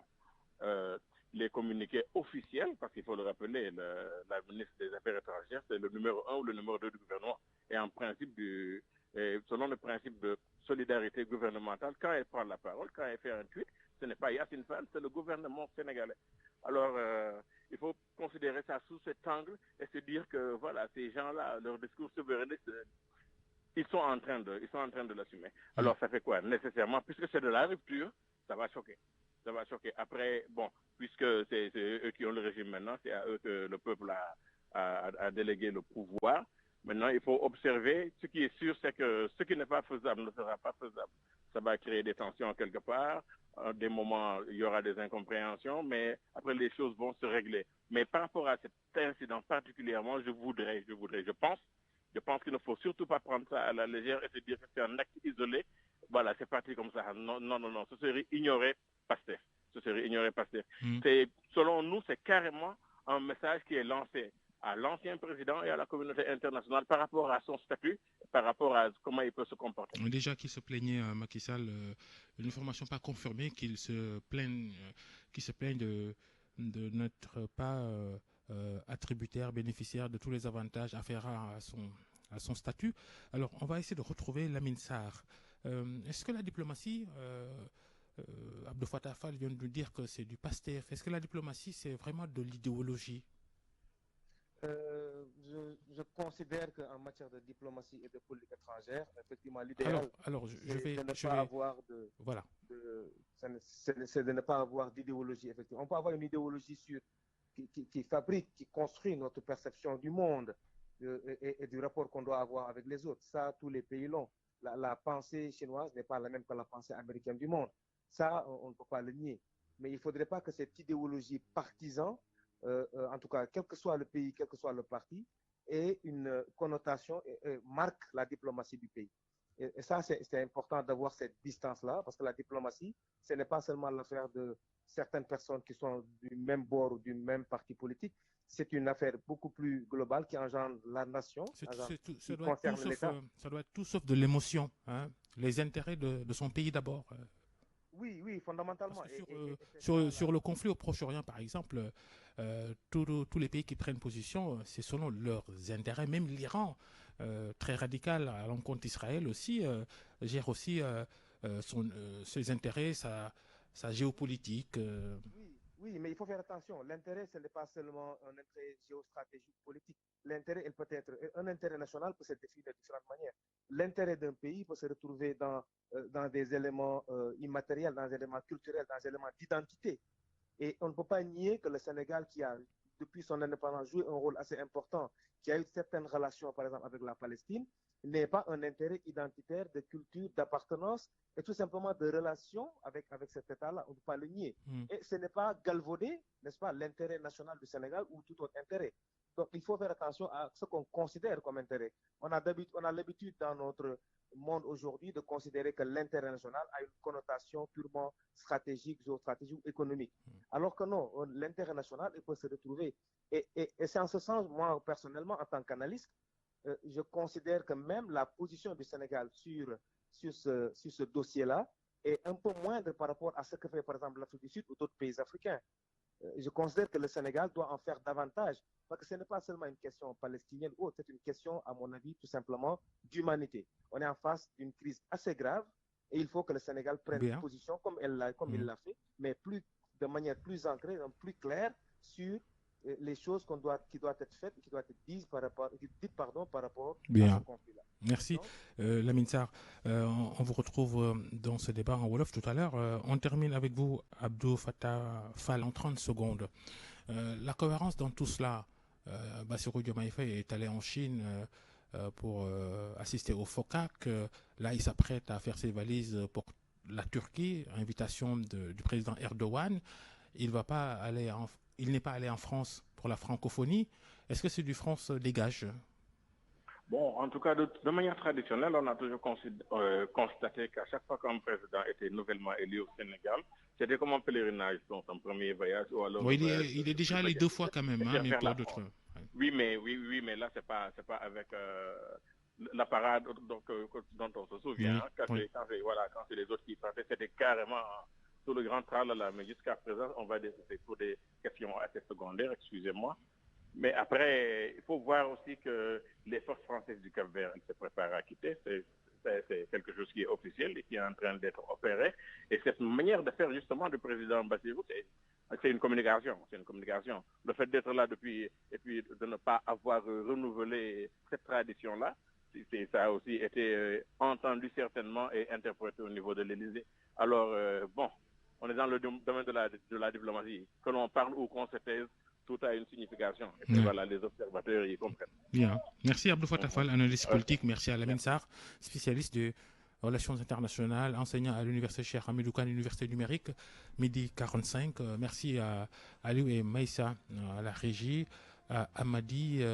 Les communiqués officiels, parce qu'il faut le rappeler, la ministre des Affaires étrangères, c'est le numéro 1 ou le numéro 2 du gouvernement. Et en principe, selon le principe de solidarité gouvernementale, quand elle prend la parole, quand elle fait un tweet, ce n'est pas Yassine Fall, c'est le gouvernement sénégalais. Alors, il faut considérer ça sous cet angle et se dire que ces gens-là, leur discours souverainiste, ils sont en train de l'assumer. Alors, ça fait quoi? Nécessairement, puisque c'est de la rupture, ça va choquer. Ça va choquer. Après, puisque c'est eux qui ont le régime maintenant, c'est à eux que le peuple a délégué le pouvoir. Maintenant, il faut observer. Ce qui est sûr, c'est que ce qui n'est pas faisable ne sera pas faisable. Ça va créer des tensions quelque part. À des moments, il y aura des incompréhensions, mais après, les choses vont se régler. Mais par rapport à cet incident particulièrement, je pense qu'il ne faut surtout pas prendre ça à la légère et se dire que c'est un acte isolé. Voilà, c'est parti comme ça. Non. Ce serait ignorer PASTEF. Selon nous, c'est carrément un message qui est lancé à l'ancien président et à la communauté internationale par rapport à son statut, par rapport à comment il peut se comporter. Déjà qu'il se plaignait, Macky Sall, une information pas confirmée, qu'il se plaigne de n'être pas attributaire, bénéficiaire de tous les avantages afférents à son statut. Alors, on va essayer de retrouver Lamine Sarr. Est-ce que la diplomatie... Abdou Fattah Fall vient de nous dire que c'est du PASTEF. Est-ce que la diplomatie, c'est vraiment de l'idéologie? Je considère qu'en matière de diplomatie et de politique étrangère, effectivement, l'idéal, c'est de ne pas avoir d'idéologie. Effectivement, on peut avoir une idéologie qui fabrique, qui construit notre perception du monde et du rapport qu'on doit avoir avec les autres. Ça, tous les pays l'ont. La pensée chinoise n'est pas la même que la pensée américaine du monde. Ça, on ne peut pas le nier. Mais il ne faudrait pas que cette idéologie partisane, en tout cas, quel que soit le pays, quel que soit le parti, ait une connotation et marque la diplomatie du pays. Et ça, c'est important d'avoir cette distance-là, parce que la diplomatie, ce n'est pas seulement l'affaire de certaines personnes qui sont du même bord ou du même parti politique. C'est une affaire beaucoup plus globale qui engendre la nation. Ça doit être tout sauf de l'émotion, hein? Les intérêts de son pays d'abord. Oui, fondamentalement. Sur le conflit au Proche-Orient, par exemple, tous les pays qui prennent position, c'est selon leurs intérêts. Même l'Iran, très radical à l'encontre d'Israël aussi, gère aussi ses intérêts, sa géopolitique. Oui, mais il faut faire attention. L'intérêt, ce n'est pas seulement un intérêt géostratégique politique. L'intérêt, il peut être un intérêt national peut se définir de différentes manières. L'intérêt d'un pays peut se retrouver dans des éléments immatériels, dans des éléments culturels, dans des éléments d'identité. Et on ne peut pas nier que le Sénégal, qui a, depuis son indépendance, joué un rôle assez important, qui a eu certaines relations, par exemple, avec la Palestine, n'est pas un intérêt identitaire de culture, d'appartenance, et tout simplement de relation avec cet État-là. On ne peut pas le nier. Et ce n'est pas galvauder, n'est-ce pas, l'intérêt national du Sénégal ou tout autre intérêt. Donc, il faut faire attention à ce qu'on considère comme intérêt. On a l'habitude dans notre monde aujourd'hui de considérer que l'intérêt national a une connotation purement stratégique, géostratégique ou économique. Alors que non, l'intérêt national, il peut se retrouver. Et c'est en ce sens, moi, personnellement, en tant qu'analyste, je considère que même la position du Sénégal sur ce dossier-là est un peu moindre par rapport à ce que fait, par exemple, l'Afrique du Sud ou d'autres pays africains. Je considère que le Sénégal doit en faire davantage, parce que ce n'est pas seulement une question palestinienne ou autre, c'est une question, à mon avis, tout simplement d'humanité. On est en face d'une crise assez grave et il faut que le Sénégal prenne une position comme il l'a fait, mais de manière plus ancrée, plus claire sur les choses qui doivent être faites, qui doivent être dites par rapport à Bien. ce conflit-là. Merci. Lamine Sarr, on vous retrouve dans ce débat en Wolof tout à l'heure. On termine avec vous, Abdou Fattah Fall, en 30 secondes. La cohérence dans tout cela, Bassirou Diomaye Faye est allé en Chine pour assister au FOCAC. Là, il s'apprête à faire ses valises pour la Turquie, invitation du président Erdogan. Il n'est pas allé en France pour la francophonie. Est-ce que c'est du France dégage? Bon, en tout cas, de manière traditionnelle, on a toujours constaté qu'à chaque fois qu'un président était nouvellement élu au Sénégal, c'était comme un pèlerinage, son premier voyage. Ou alors il est déjà allé 2 fois quand même, hein, mais pas d'autres. Oui, mais là, c'est pas avec la parade dont on se souvient. Oui, quand c'est les autres qui partaient, c'était carrément tout le grand tralala. Mais jusqu'à présent, on va dire que c'est pour des questions assez secondaires, excusez-moi. Mais après, il faut voir aussi que les forces françaises du Cap-Vert se préparent à quitter. C'est quelque chose qui est officiel et qui est en train d'être opéré. Et cette manière de faire justement du président Bassirou, c'est une communication. C'est une communication. Le fait d'être là depuis et puis de ne pas avoir renouvelé cette tradition-là, ça a aussi été entendu certainement et interprété au niveau de l'Élysée. Alors, bon, on est dans le domaine de la diplomatie. Que l'on parle ou qu'on se taise, tout a une signification. Et puis voilà, les observateurs y comprennent. Bien. Merci Abdou Fattah Fall, analyste politique. Merci à Lamine Sarr, spécialiste de relations internationales, enseignant à l'université Cheikh Hamidou Kane, université numérique, midi 45. Merci à Aliou et Maïssa à la régie, à Amadi et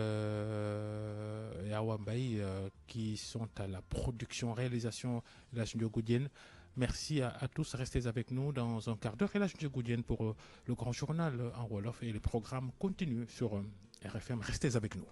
à Wambaï qui sont à la production, réalisation de la studio Goudienne. Merci à tous. Restez avec nous dans un quart d'heure. Et là, je suis Goudienne pour le grand journal en Wolof et les programmes continuent sur RFM. Restez avec nous.